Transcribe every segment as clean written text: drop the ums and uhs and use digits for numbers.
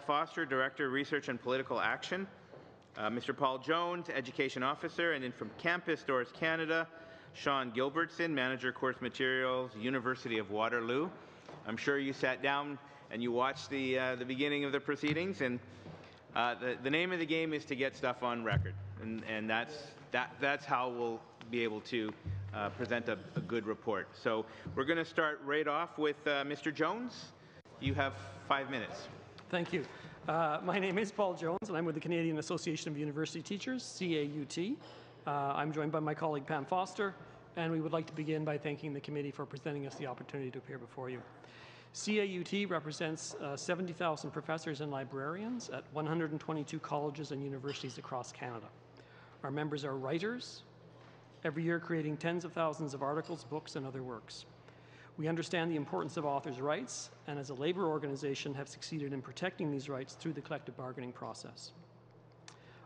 Foster, Director, Research and Political Action. Mr. Paul Jones, Education Officer, and then from Campus Stores Canada, Sean Gilbertson, Manager, Course Materials, University of Waterloo. I'm sure you sat down and you watched the beginning of the proceedings, and the name of the game is to get stuff on record, and that's how we'll be able to present a good report. So we're going to start right off with Mr. Jones. You have 5 minutes. Thank you. My name is Paul Jones, and I'm with the Canadian Association of University Teachers, CAUT. I'm joined by my colleague Pam Foster, and we would like to begin by thanking the committee for presenting us the opportunity to appear before you. CAUT represents 70,000 professors and librarians at 122 colleges and universities across Canada. Our members are writers, every year creating tens of thousands of articles, books, and other works. We understand the importance of authors' rights, and as a labour organization have succeeded in protecting these rights through the collective bargaining process.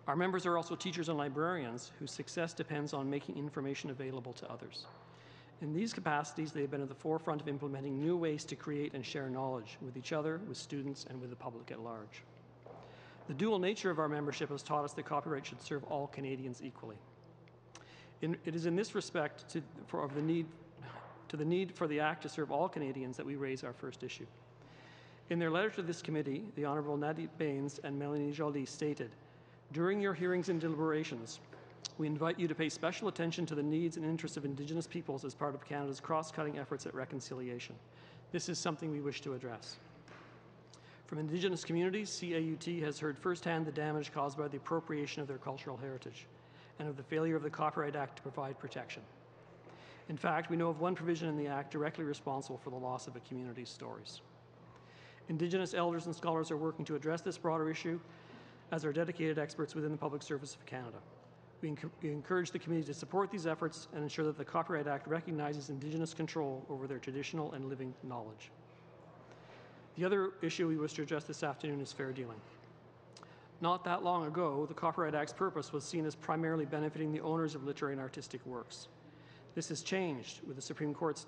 Our members are also teachers and librarians whose success depends on making information available to others. In these capacities, they have been at the forefront of implementing new ways to create and share knowledge with each other, with students, and with the public at large. The dual nature of our membership has taught us that copyright should serve all Canadians equally. It is in this respect to the need for the Act to serve all Canadians that we raise our first issue. In their letter to this committee, the Honourable Nadine Baines and Melanie Joly stated, "During your hearings and deliberations, we invite you to pay special attention to the needs and interests of Indigenous peoples as part of Canada's cross-cutting efforts at reconciliation. This is something we wish to address." From Indigenous communities, CAUT has heard firsthand the damage caused by the appropriation of their cultural heritage and of the failure of the Copyright Act to provide protection. In fact, we know of one provision in the Act directly responsible for the loss of a community's stories. Indigenous elders and scholars are working to address this broader issue, as are dedicated experts within the Public Service of Canada. We encourage the committee to support these efforts and ensure that the Copyright Act recognizes Indigenous control over their traditional and living knowledge. The other issue we wish to address this afternoon is fair dealing. Not that long ago, the Copyright Act's purpose was seen as primarily benefiting the owners of literary and artistic works. This has changed with the Supreme Court's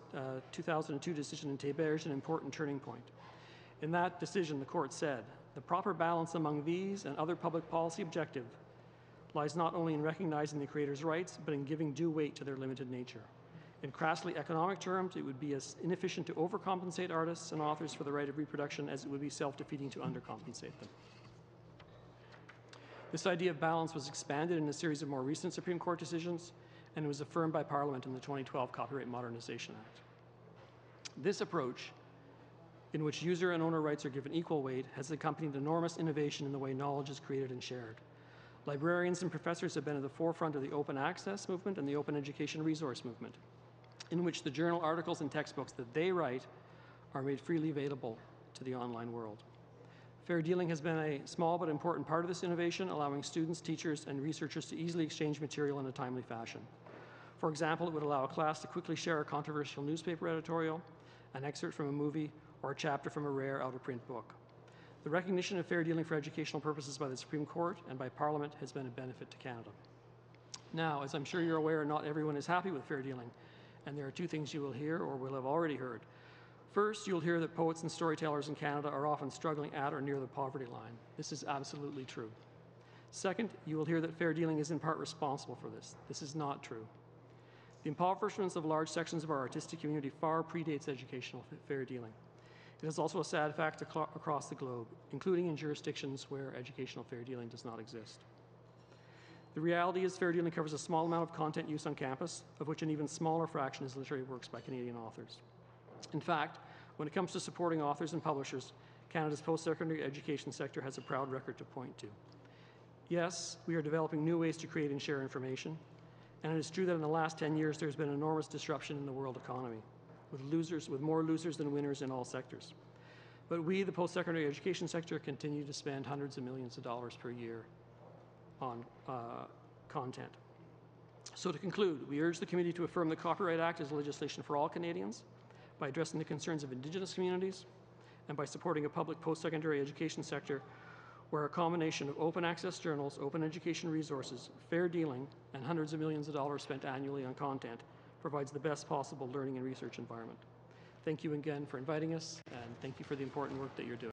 2002 decision in Téberge, an important turning point. In that decision, the Court said, "The proper balance among these and other public policy objectives lies not only in recognizing the creator's rights, but in giving due weight to their limited nature. In crassly economic terms, it would be as inefficient to overcompensate artists and authors for the right of reproduction as it would be self-defeating to undercompensate them." This idea of balance was expanded in a series of more recent Supreme Court decisions, and it was affirmed by Parliament in the 2012 Copyright Modernization Act. This approach, in which user and owner rights are given equal weight, has accompanied enormous innovation in the way knowledge is created and shared. Librarians and professors have been at the forefront of the open access movement and the open education resource movement, in which the journal articles and textbooks that they write are made freely available to the online world. Fair dealing has been a small but important part of this innovation, allowing students, teachers, and researchers to easily exchange material in a timely fashion. For example, it would allow a class to quickly share a controversial newspaper editorial, an excerpt from a movie, or a chapter from a rare out-of-print book. The recognition of fair dealing for educational purposes by the Supreme Court and by Parliament has been a benefit to Canada. Now, as I'm sure you're aware, not everyone is happy with fair dealing, and there are two things you will hear or will have already heard. First, you'll hear that poets and storytellers in Canada are often struggling at or near the poverty line. This is absolutely true. Second, you will hear that fair dealing is in part responsible for this. This is not true. The impoverishment of large sections of our artistic community far predates educational fair dealing. It is also a sad fact across the globe, including in jurisdictions where educational fair dealing does not exist. The reality is fair dealing covers a small amount of content use on campus, of which an even smaller fraction is literary works by Canadian authors. In fact, when it comes to supporting authors and publishers, Canada's post-secondary education sector has a proud record to point to. Yes, we are developing new ways to create and share information, and it is true that in the last 10 years there has been enormous disruption in the world economy, with more losers than winners in all sectors. But we, the post-secondary education sector, continue to spend hundreds of millions of dollars per year on content. So to conclude, we urge the committee to affirm the Copyright Act as legislation for all Canadians by addressing the concerns of Indigenous communities and by supporting a public post-secondary education sector where a combination of open access journals, open education resources, fair dealing, and hundreds of millions of dollars spent annually on content provides the best possible learning and research environment. Thank you again for inviting us, and thank you for the important work that you're doing.